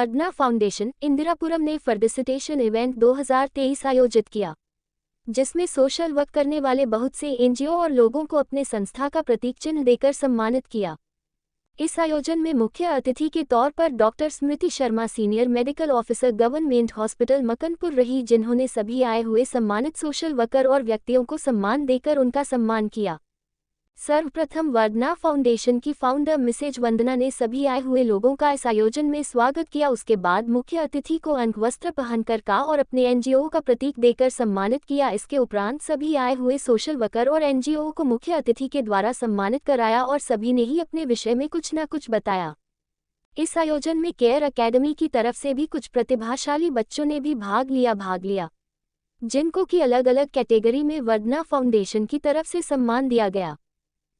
Vardhana foundation Indirapuram ने felicitation event 2023 आयोजित किया, जिसमें सोशल वर्क करने वाले बहुत से एनजीओ और लोगों को अपने संस्था का प्रतीक चिन्ह देकर सम्मानित किया। इस आयोजन में मुख्य अतिथि के तौर पर doctor Smriti Sharma, senior medical officer, government hospital Makanpur रही, जिन्होंने सभी आए हुए सम्मानित सोशल वर्कर और व्यक्तियों को सम्मान देकर उनका सम्मान किया। सर्वप्रथम वर्धना फाउंडेशन की फाउंडर मिसेज वंदना ने सभी आए हुए लोगों का इस आयोजन में स्वागत किया। उसके बाद मुख्य अतिथि को अंग वस्त्र पहनकर का और अपने एनजीओ का प्रतीक देकर सम्मानित किया। इसके उपरांत सभी आए हुए सोशल वर्कर और एनजीओ को मुख्य अतिथि के द्वारा सम्मानित कराया और सभी ने ही अपने विषय में कुछ न कुछ बताया। इस आयोजन में केयर अकेडमी की तरफ से भी कुछ प्रतिभाशाली बच्चों ने भी भाग लिया, जिनको की अलग अलग कैटेगरी में वर्धना फाउंडेशन की तरफ से सम्मान दिया गया।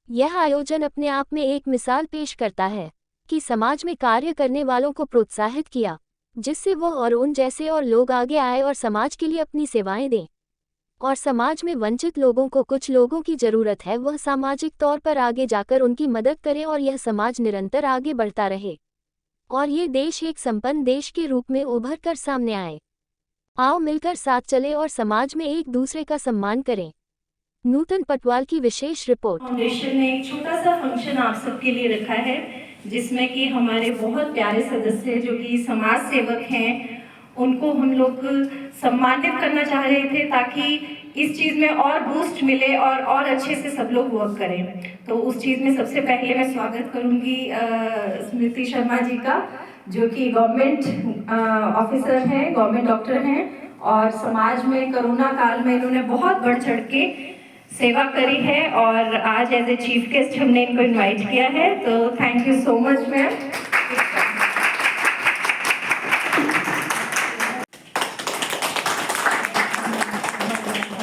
यह आयोजन अपने आप में एक मिसाल पेश करता है कि समाज में कार्य करने वालों को प्रोत्साहित किया, जिससे वो और उन जैसे और लोग आगे आए और समाज के लिए अपनी सेवाएं दें। और समाज में वंचित लोगों को, कुछ लोगों की ज़रूरत है, वह सामाजिक तौर पर आगे जाकर उनकी मदद करें और यह समाज निरंतर आगे बढ़ता रहे और ये देश एक संपन्न देश के रूप में उभर कर सामने आए। आओ मिलकर साथ चले और समाज में एक दूसरे का सम्मान करें। नूतन पटवाल की विशेष रिपोर्ट। फाउंडेशन ने एक छोटा सा फंक्शन आप सबके लिए रखा है, जिसमें कि हमारे बहुत प्यारे सदस्य जो कि समाज सेवक हैं, उनको हम लोग सम्मानित करना चाह रहे थे ताकि इस चीज़ में और बूस्ट मिले और अच्छे से सब लोग वर्क करें। तो उस चीज़ में सबसे पहले मैं स्वागत करूंगी स्मृति शर्मा जी का, जो कि गवर्नमेंट ऑफिसर हैं, गवर्नमेंट डॉक्टर हैं और समाज में कोरोना काल में इन्होंने बहुत बढ़ चढ़ के सेवा करी है और आज एज ए चीफ गेस्ट हमने इनको इनवाइट किया है। तो thank you so much ma'am.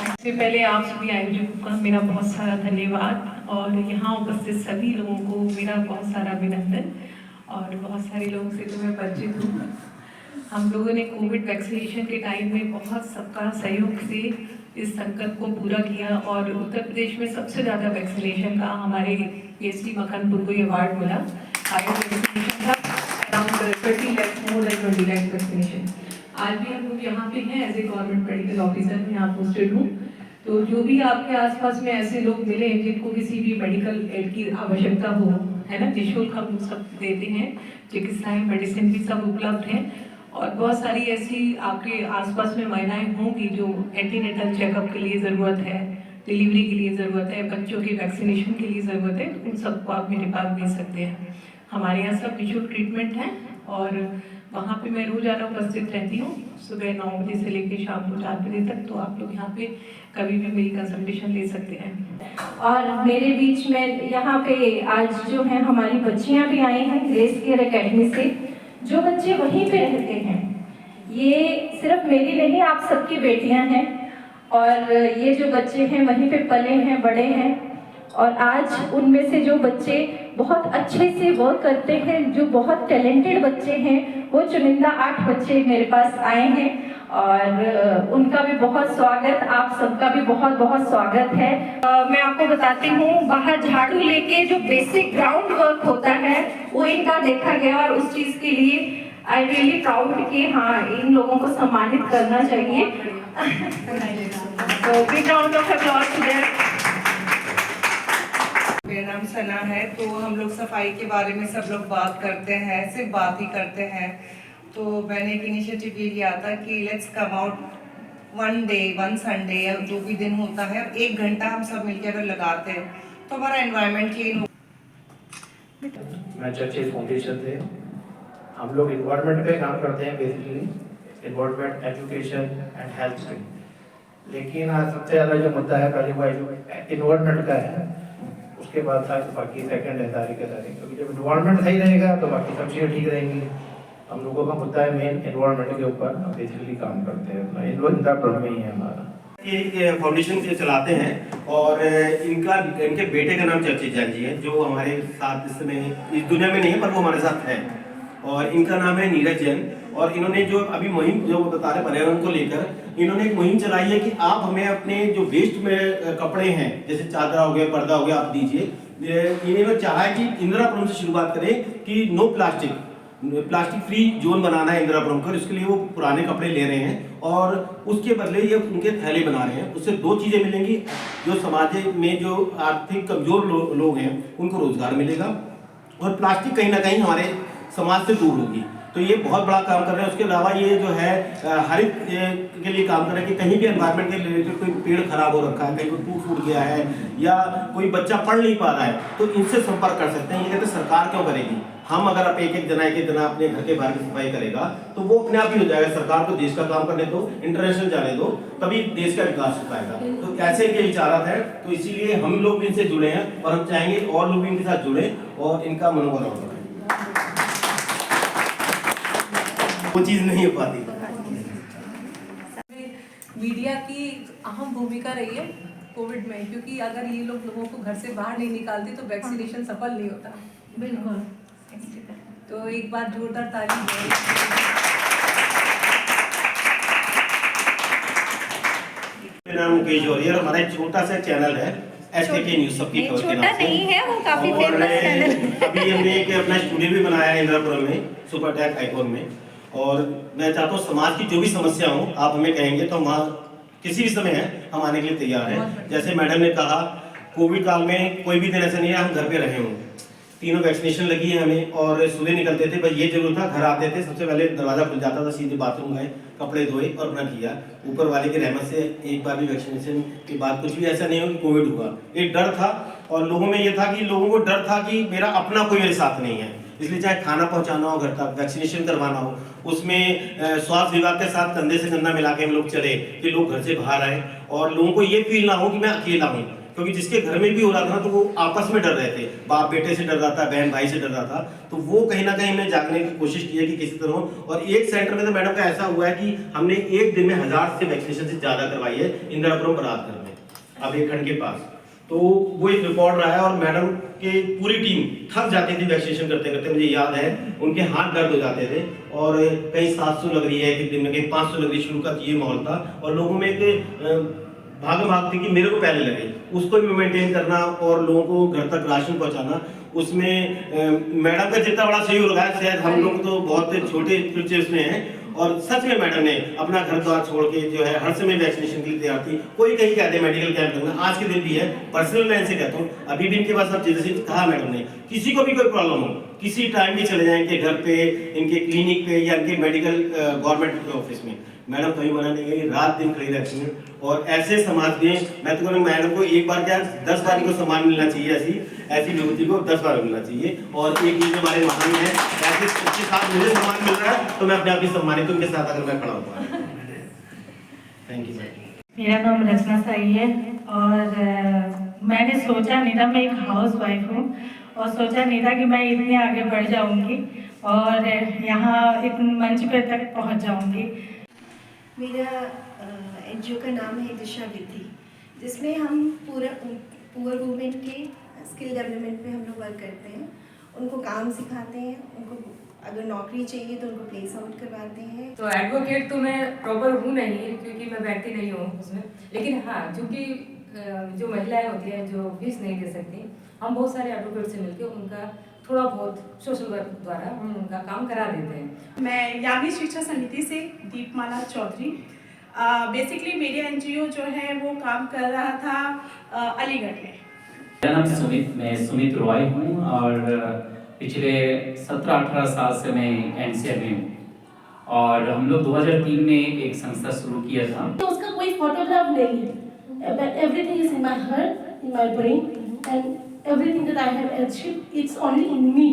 सबसे पहले आप सभी आयोजकों का मेरा बहुत सारा धन्यवाद और यहाँ उपस्थित सभी लोगों को मेरा बहुत सारा अभिनंदन। और बहुत सारे लोगों से तो मैं परिचित हूँ। हम लोगों ने कोविड वैक्सीनेशन के टाइम में बहुत सबका सहयोग से इस संकल्प को पूरा किया और उत्तर प्रदेश में सबसे ज़्यादा वैक्सीनेशन का हमारे पीएसटी मकनपुर को ये अवार्ड मिला। वैक्सीनेशन था around 30 lakh, more than 20 lakh vaccination. आज भी हम लोग यहाँ पे हैं as a government medical officer में यहाँ पोस्टेड हूँ। तो जो भी आपके आसपास में ऐसे लोग मिले जिनको किसी भी मेडिकल एड की आवश्यकता हो, है ना, निःशुल्क हम सब देते हैं, चिकित्साएँ, मेडिसिन भी सब उपलब्ध हैं। और बहुत सारी ऐसी आपके आसपास में महिलाएं होंगी जो एंटीनेटल चेकअप के लिए ज़रूरत है, डिलीवरी के लिए ज़रूरत है, बच्चों की वैक्सीनेशन के लिए ज़रूरत है, तो उन सबको आप मेरे पास भेज सकते हैं। हमारे यहाँ सब निःशुल्क ट्रीटमेंट है और वहाँ पे मैं रोज़ाना उपस्थित रहती हूँ, सुबह 9 बजे से लेकर शाम को 4 बजे तक। तो आप लोग यहाँ पे कभी भी मेरी कंसल्टेशन ले सकते हैं। और मेरे बीच में यहाँ पे आज जो है हमारी बच्चियाँ भी आई हैं ग्रेस केयर अकेडमी से। जो बच्चे वहीं पे रहते हैं, ये सिर्फ मेरी नहीं, आप सबकी बेटियां हैं और ये जो बच्चे हैं वहीं पे पले हैं, बड़े हैं और आज उनमें से जो बच्चे बहुत अच्छे से वर्क करते हैं, जो बहुत टैलेंटेड बच्चे हैं, वो चुनिंदा 8 बच्चे मेरे पास आए हैं और उनका भी बहुत स्वागत, आप सबका भी बहुत बहुत स्वागत है। मैं आपको बताती हूँ, बाहर झाड़ू लेके जो बेसिक ग्राउंड वर्क होता है वो इनका देखा गया और उस चीज़ के लिए आई रियली प्राउड कि हाँ, इन लोगों को सम्मानित करना चाहिए। तो big round of applause to them. मेरा नाम सना है। तो हम लोग सफाई के बारे में सब लोग बात करते हैं, सिर्फ बात ही करते हैं। तो मैंने एक इनिशिएटिव ये लिया था कि let's come out one day, one Sunday या जो भी दिन होता है, 1 घंटा हम सब मिलकर अगर लगाते हैं तो हमारा एनवायरनमेंट क्लीन हो। मैं चर्चिल फाउंडेशन से, हम लोग इन्वायरमेंट पे काम करते हैं, basically environment, education and health पे। लेकिन आज सबसे ज़्यादा जो मुद्दा है पहले वो इन्वायरमेंट का है, उसके बाद बाकी सेकंड है सारी के सारी। क्योंकि जब इन्वायरमेंट सही रहेगा तो बाकी सब चीज़ें ठीक रहेंगी। हम लोगों का मुद्दा है मेन इन्वायरमेंट के ऊपर, हम बेसिकली काम करते हैं, इन्वायरमेंट में ही है हमारा। ये फाउंडेशन से चलाते हैं और इनके बेटे का नाम चर्चिल जैन जी है, जो हमारे साथ इस समय इस दुनिया में नहीं है पर वो हमारे साथ है। और इनका नाम है नीरज जैन और इन्होंने जो अभी मुहिम जो बता रहे पर्यावरण को लेकर, इन्होंने एक मुहिम चलाई है कि आप हमें अपने जो वेस्ट में कपड़े हैं, जैसे चादर हो गया, पर्दा हो गया, आप दीजिए। इन्होंने चाहा है कि इंदिरापुरम से शुरुआत करें कि no plastic, plastic free zone बनाना है इंदिरापुरम का। इसके लिए वो पुराने कपड़े ले रहे हैं और उसके बदले ये उनके थैले बना रहे हैं। उससे दो चीज़ें मिलेंगी, जो समाज में जो आर्थिक कमजोर लोग हैं उनको रोजगार मिलेगा और प्लास्टिक कहीं ना कहीं हमारे समाज से दूर होगी। तो ये बहुत बड़ा काम कर रहे हैं। उसके अलावा ये जो है हरित के लिए काम कर रहे हैं कि कहीं भी एनवायरनमेंट के रिलेटेड कोई पेड़ खराब हो रखा है, कहीं कोई टूट फूट गया है या कोई बच्चा पढ़ नहीं पा रहा है, तो इनसे संपर्क कर सकते हैं। ये कहते हैं सरकार क्यों करेगी, हम अगर आप एक एक जना अपने घर के बाहर की सफाई करेगा तो वो अपने आप ही हो जाएगा। सरकार को देश का काम करने दो, इंटरनेशनल जाने दो, तभी देश का विकास हो पाएगा। तो ऐसे इनके विचारात है, तो इसीलिए हम लोग भी इनसे जुड़े हैं और हम चाहेंगे और लोग भी इनके साथ जुड़े और इनका मनोबल बढ़ाएं। वो चीज नहीं हो पाती। मीडिया की अहम भूमिका रही है कोविड में, क्योंकि अगर ये लोगों को घर से बाहर नहीं निकालते तो वैक्सीनेशन सफल नहीं होता। बिल्कुल। तो एक बार जोरदार तारीफ है। मेरा नाम मुकेश जौहरी है और हमारा एक छोटा सा चैनल है SKK न्यूज़, सबकी खबर के नाम से। नहीं है, वो काफी फेमस चैनल है। अभी हमने एक अपना स्टूडियो भी बनाया है इंदिरापुरम में, सुपर टैक आइकॉन में। और मैं चाहता हूँ समाज की जो भी समस्या हो आप हमें कहेंगे तो हम किसी भी समय है हम आने के लिए तैयार हैं। जैसे मैडम ने कहा, कोविड काल में कोई भी दिन ऐसा नहीं है हम घर पे रहे हों। तीनों वैक्सीनेशन लगी है हमें और सुबह निकलते थे, बस ये जरूर था घर आते थे सबसे पहले दरवाजा खुल जाता था, सीधे बाथरूम गए, कपड़े धोए और अपना किया। ऊपर वाले की रहमत से एक बार भी वैक्सीनेशन के बाद कुछ भी ऐसा नहीं हो कि कोविड हुआ। एक डर था और लोगों में ये था कि लोगों को डर था कि मेरा अपना कोई मेरे साथ नहीं है, इसलिए चाहे खाना पहुंचाना हो घर तक, वैक्सीनेशन करवाना हो, उसमें स्वास्थ्य विभाग के साथ कंधे से कंधा मिला के हम लोग चले कि लोग घर से बाहर आए और लोगों को ये फील ना हो कि मैं अकेला हूँ। क्योंकि जिसके घर में भी हो रहा था ना तो वो आपस में डर रहे थे, बाप बेटे से डर रहा था, बहन भाई से डर रहा था। तो वो कहीं ना कहीं हमने जागने की कोशिश की है कि किसी तरह। और एक सेंटर में तो मैडम का ऐसा हुआ है कि हमने एक दिन में 1000 से वैक्सीनेशन से ज्यादा करवाई है इंदिरापुरम बरादगढ़ में, अब एक खंड के पास। तो वो एक रिकॉर्ड रहा है और मैडम की पूरी टीम थक जाती थी वैक्सीनेशन करते करते। मुझे याद है उनके हाथ दर्द हो जाते थे और कहीं 700 लग रही है एक दिन में, कहीं 500 लग रही, शुरू का ये माहौल था और लोगों में एक भाग थी कि मेरे को पहले लगे, उसको भी मेंटेन करना और लोगों को घर तक राशन पहुंचाना। उसमें मैडम का जितना बड़ा सहयोग रहा है, शायद हम लोग तो बहुत छोटे पिक्चर उसमें हैं। और सच में मैडम ने अपना घर द्वार छोड़ के जो है हर समय वैक्सीनेशन के लिए तैयार थी। कोई कहीं कहते हैं मेडिकल कैंप लगना, आज के दिन भी है, पर्सनल लाइन से कहता हूँ, अभी भी इनके पास सब जैसे कहा मैडम ने, किसी को भी कोई प्रॉब्लम हो किसी टाइम भी चले जाए इनके घर पे, इनके क्लिनिक पे या इनके मेडिकल गवर्नमेंट ऑफिस में, मैडम कहीं मना नहीं करेगी, रात दिन खड़ी रहती हैं। और ऐसे समाज में मैं तो कहूँ मैडम को एक बार क्या 10 बार इनको सम्मान मिलना चाहिए, ऐसी विभूति को 10 बार मिलना चाहिए। और एक चीज हमारे महान है, ऐसे सबके साथ मुझे सम्मान मिल रहा है तो मैं अपने आप ही सम्मानित उनके साथ अगर मैं खड़ा हुआ। Thank you sir. मेरा नाम रचना साई है और मैंने सोचा नहीं था, मैं एक हाउस वाइफ हूँ और सोचा नहीं था कि मैं इतने आगे बढ़ जाऊँगी और यहाँ इतने मंच पे तक पहुँच जाऊँगी। मेरा एनजीओ का नाम है दिशा विधि, जिसमें हम पुअर वुमेन के स्किल डेवलपमेंट पे हम लोग वर्क करते हैं। उनको काम सिखाते हैं, उनको अगर नौकरी चाहिए तो उनको प्लेस आउट करवाते हैं। तो एडवोकेट तो मैं प्रॉपर हूँ नहीं, क्योंकि मैं बैठती नहीं हूँ उसमें, लेकिन हाँ क्योंकि जो महिलाएं होती हैं जो फीस नहीं दे सकती, हम बहुत सारे एडवोकेट से मिलकर उनका थोड़ा बहुत सोशल वर्क द्वारा हम उनका काम करा देते हैं। मैं यामी शिक्षा समिति से दीपमाला चौधरी। बेसिकली मेरे एनजीओ जो है वो काम कर रहा था अलीगढ़ में। मेरा नाम सुमित, मैं सुमित रॉय हूँ और पिछले 17-18 साल से मैं एनसीआर में हूँ और हम लोग 2003 में एक संस्था शुरू किया था। तो उसका कोई फोटोग्राफ नहीं है, everything is in my heart, in my brain and everything that I have achieved, it's only in me.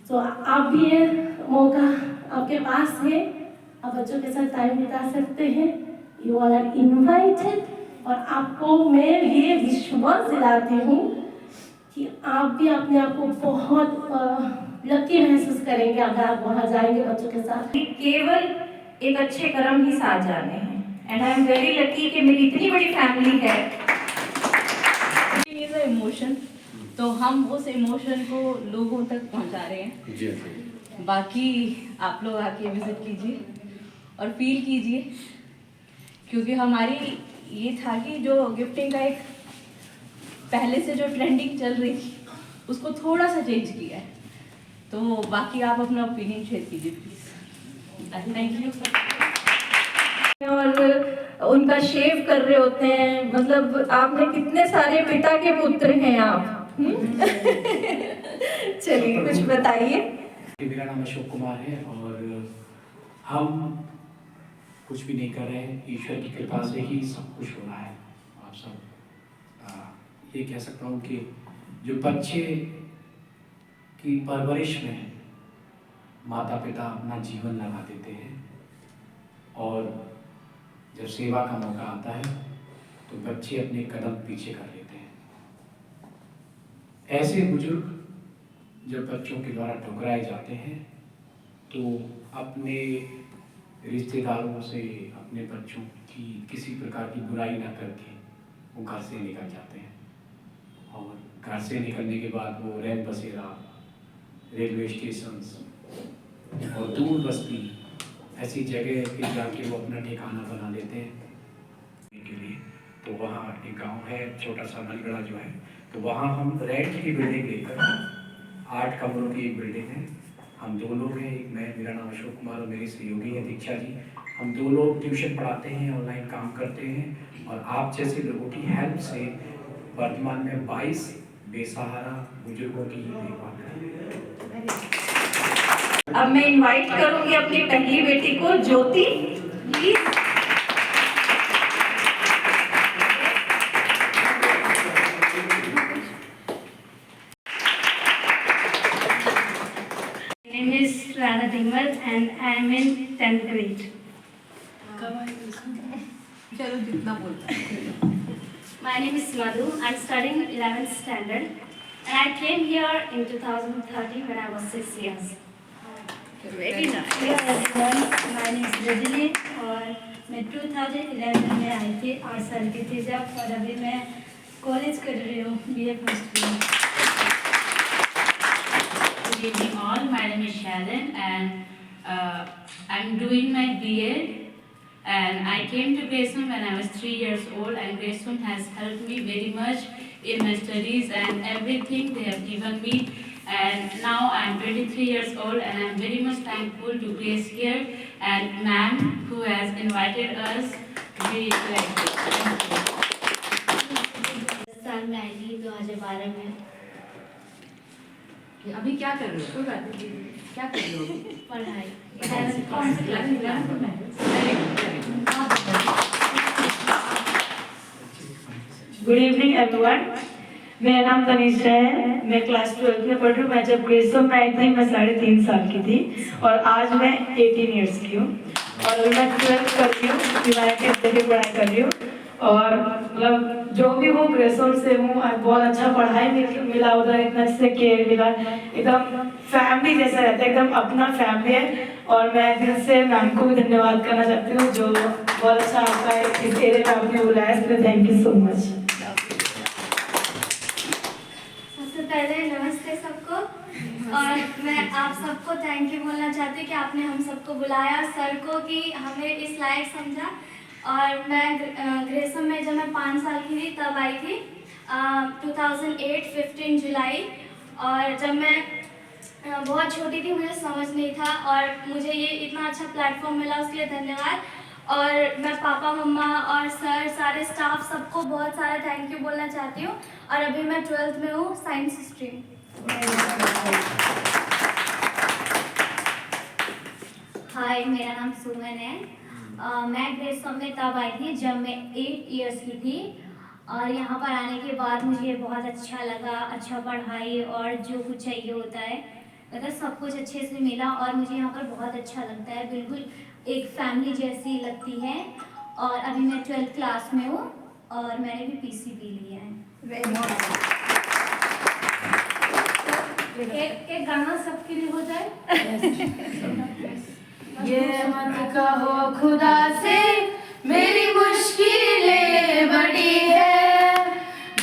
So आप भी ये मौका आपके पास है, आप बच्चों के साथ टाइम बिता सकते हैं। You all are invited और आपको मैं ये विश्वास दिलाती हूँ कि आप भी अपने आप को बहुत लकी महसूस करेंगे अगर आप वहाँ जाएंगे बच्चों के साथ। केवल एक अच्छे कर्म ही साथ जाने हैं and I am very lucky कि मेरी इतनी बड़ी फैमिली है। इमोशन, तो हम उस इमोशन को लोगों तक पहुंचा रहे हैं। बाकी आप लोग आके विजिट कीजिए और फील कीजिए, क्योंकि हमारी ये था कि जो गिफ्टिंग का एक पहले से जो ट्रेंडिंग चल रही थी उसको थोड़ा सा चेंज किया है। तो बाकी आप अपना ओपिनियन शेयर कीजिए प्लीज़। Thank you. और उनका शेव कर रहे होते हैं, मतलब आपने कितने सारे पिता के पुत्र हैं आप। चलिए कुछ बताइए। मेरा नाम अशोक कुमार है और हम कुछ भी नहीं कर रहे हैं, ईश्वर की कृपा से ही सब कुछ हो रहा है। आप सब ये कह सकता हूँ कि जो बच्चे की परवरिश में माता पिता अपना जीवन लगा देते हैं और जब सेवा का मौका आता है तो बच्चे अपने कदम पीछे कर लेते हैं। ऐसे बुजुर्ग जब बच्चों के द्वारा ठुकराए जाते हैं तो अपने रिश्तेदारों से अपने बच्चों की किसी प्रकार की बुराई न करके वो घर से निकल जाते हैं और घर से निकलने के बाद वो रैन बसेरा, रेलवे स्टेशन और दूर बस्ती ऐसी जगह पे जाके वो अपना ठिकाना बना लेते हैं के लिए। तो वहाँ एक गांव है छोटा सा नलगढ़ा जो है, तो वहाँ हम रेंट की बिल्डिंग लेकर 8 कमरों की एक बिल्डिंग है। हम 2 लोग हैं, एक मैं, मेरा नाम अशोक कुमार और मेरी सहयोगी है दीक्षा जी। हम 2 लोग ट्यूशन पढ़ाते हैं, ऑनलाइन काम करते हैं और आप जैसे लोगों की हेल्प से वर्तमान में 22 बेसहारा बुजुर्गों की देखभाल करें। अब मैं इनवाइट करूंगी अपनी पहली बेटी को, ज्योति please. My name is Radha Dimar and I am in 10th grade. चलो जितना बोलना। My name is Madhu. I'm studying 11th standard and I came here in 2013 when I was 6 years. Very nice. Hello everyone, my name is Rajini और मैं 2011 में आई थी, 8 साल की थी जब, और अभी मैं कॉलेज कर रही हूँ, BA first year. Good evening all, my name is Sharon and I'm doing my BA and I came to Graceham when I was 3 years old and Graceham has helped me very much in my studies and everything they have given me, and now I am 23 years old and I am very much thankful to Grace here and ma'am who has invited us. We like this. साल में आई थी 2012 में। अभी क्या कर रहे हो? कोई बात नहीं, क्या कर रहे हो? पढ़ाई। कौन सी क्लास में? गुड इवनिंग एवरीवन, मेरा नाम तनिष्का है, मैं क्लास 12 में पढ़ रही हूँ। मैं जब ग्रेसम में आई थी मैं 3.5 साल की थी और आज मैं 18 ईयर्स की हूँ और अभी मैं 12th कर रही हूँ, ह्यूमैनिटीज की पढ़ाई कर रही हूँ और मतलब जो भी हूँ ग्रेसम से हूँ। बहुत अच्छा पढ़ाई मिला उधर, इतना अच्छे केयर मिला, एकदम फैमिली जैसा रहता है, एकदम अपना फैमिली है। और मैं दिल से मैम को भी धन्यवाद करना चाहती हूँ जो बहुत अच्छा आपका इस एरिया में आपने बुलाया, इसलिए थैंक यू सो मच। सबसे पहले नमस्ते सबको, और मैं आप सबको थैंक यू बोलना चाहती हूँ कि आपने हम सबको बुलाया, सर को कि हमें इस लायक समझा। और मैं ग्रेसम में जब मैं 5 साल की थी तब आई थी 2008 15 जुलाई, और जब मैं बहुत छोटी थी मुझे समझ नहीं था और मुझे ये इतना अच्छा प्लेटफॉर्म मिला उसके लिए धन्यवाद। और मैं पापा मम्मा और सर सारे स्टाफ सबको बहुत सारा थैंक यू बोलना चाहती हूँ। और अभी मैं 12th में हूँ, साइंस स्ट्रीम। हाय, मेरा नाम सुमन है। मैं ग्रेसम में तब आई थी जब मैं 8 इयर्स की थी और यहाँ पर आने के बाद मुझे बहुत अच्छा लगा, अच्छा पढ़ाई और जो कुछ चाहिए होता है मतलब सब कुछ अच्छे से मिला और मुझे यहाँ पर बहुत अच्छा लगता है, बिल्कुल एक फैमिली जैसी लगती है। और अभी मैं 12th क्लास में हूँ और मैंने भी PCB लिया है। एक गाना सबके लिए हो जाए। ये मत कहो खुदा से मेरी मुश्किलें बड़ी है,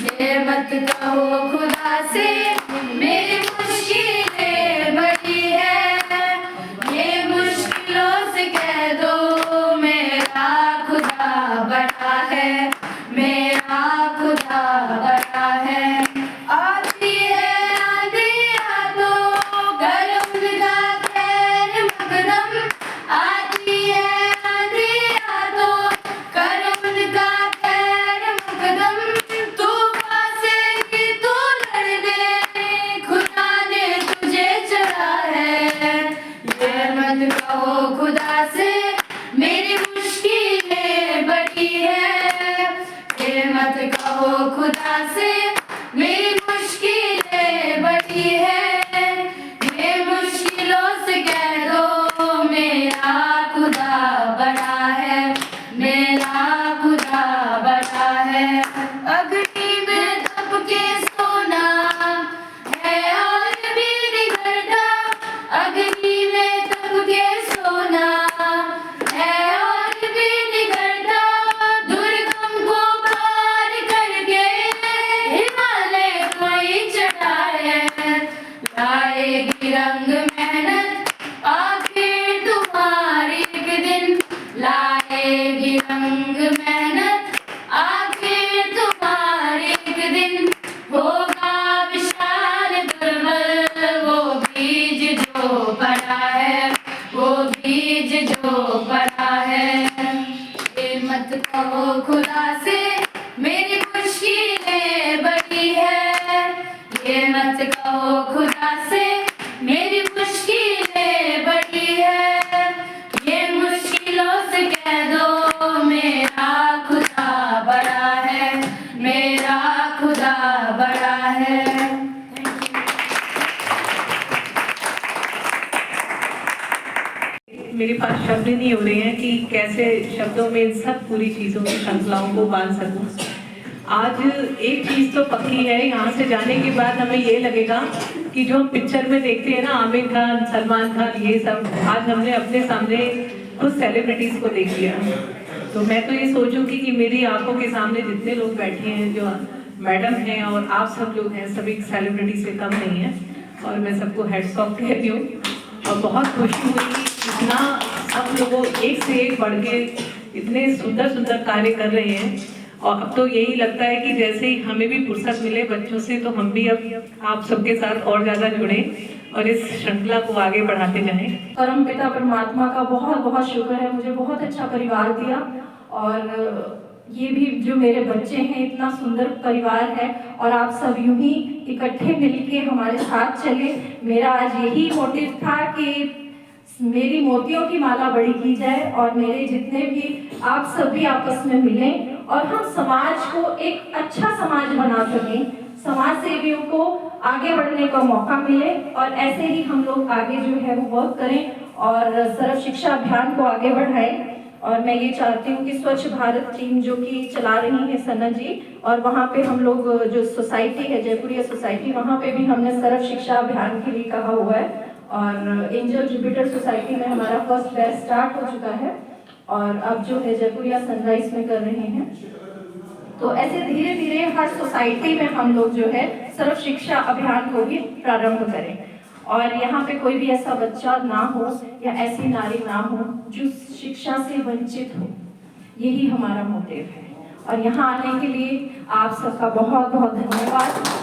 ये मत कहो खुदा से मेरी मुश्किलें बड़ी है, ये मुश्किलों से कह दो मेरा खुदा बड़ा है, मेरा खुदा बड़ा है। आती है आंधियाँ तो घर कहो खुदा से मेरी मुश्किलें बड़ी है, ये मत कहो खुदा से मेरी मुश्किलें बड़ी है, ये मुश्किलों से कह दो मेरा खुदा बड़ा है, मेरा खुदा बड़ा है। अग्नि में दब के सोना है और भी निगलता, अग्नि में दब के सोना है और भी निगलता, दुर्गम को पार करके हिमालय कोई चढ़ा है, लाएगी रंग मेहनत आखिर तुम्हारी एक दिन, लाएगी रंग मेहनत आखिर तुम्हारी एक दिन, होगा विशाल दुर्बल वो बीज जो पड़ा है, वो बीज जो पड़ा है। ये मत कहो खुदा से मेरी मुश्किलें बड़ी है, ये मत कहो खुदा से मेरी मुश्किलें बड़ी है, ये मुश्किलों से कह दो मेरा खुदा बड़ा है, मेरा खुदा बड़ा है। मेरे पास शब्द ही नहीं हो रहे हैं कि कैसे शब्दों में इन सब पूरी चीज़ों की श्रृंखलाओं को बांध सकूं। आज एक चीज़ तो पक्की है, यहाँ से जाने के बाद हमें ये लगेगा कि जो हम पिक्चर में देखते हैं ना, आमिर खान, सलमान खान, ये सब आज हमने अपने सामने खुद सेलिब्रिटीज़ को देख लिया। तो मैं तो ये सोचूंगी कि मेरी आंखों के सामने जितने लोग बैठे हैं, जो मैडम हैं और आप सब लोग हैं, सभी सेलिब्रिटी से कम नहीं है, और मैं सबको हेड्स ऑफ कहती हूँ। और बहुत खुशी हुई कि इतना सब लोगों एक से एक बढ़ के इतने सुंदर सुंदर कार्य कर रहे हैं। और अब तो यही लगता है कि जैसे ही हमें भी फुर्सत मिले बच्चों से, तो हम भी अब आप सबके साथ और ज़्यादा जुड़े और इस श्रृंखला को आगे बढ़ाते जाएं। परम पिता परमात्मा का बहुत बहुत शुक्र है, मुझे बहुत अच्छा परिवार दिया, और ये भी जो मेरे बच्चे हैं, इतना सुंदर परिवार है, और आप सब यूं ही इकट्ठे मिलके हमारे साथ चले। मेरा आज यही मोटिव था कि मेरी मोतियों की माला बड़ी की जाए, और मेरे जितने भी आप सभी आपस में मिलें और हम समाज को एक अच्छा समाज बना सकें, समाज सेवियों को आगे बढ़ने का मौका मिले, और ऐसे ही हम लोग आगे जो है वो वर्क करें और सर्व शिक्षा अभियान को आगे बढ़ाएं। और मैं ये चाहती हूँ कि स्वच्छ भारत टीम जो कि चला रही है सना जी, और वहाँ पे हम लोग जो सोसाइटी है जयपुरिया सोसाइटी, वहाँ पे भी हमने सर्व शिक्षा अभियान के लिए कहा हुआ है, और एंजल जुपिटर सोसाइटी में हमारा फर्स्ट बैच स्टार्ट हो चुका है, और अब जो है जयपुरिया सनराइज में कर रहे हैं। तो ऐसे धीरे धीरे हर सोसाइटी में हम लोग जो है सर्व शिक्षा अभियान को भी प्रारंभ करें, और यहाँ पे कोई भी ऐसा बच्चा ना हो या ऐसी नारी ना हो जो शिक्षा से वंचित हो। यही हमारा मोटिव है, और यहाँ आने के लिए आप सबका बहुत बहुत धन्यवाद।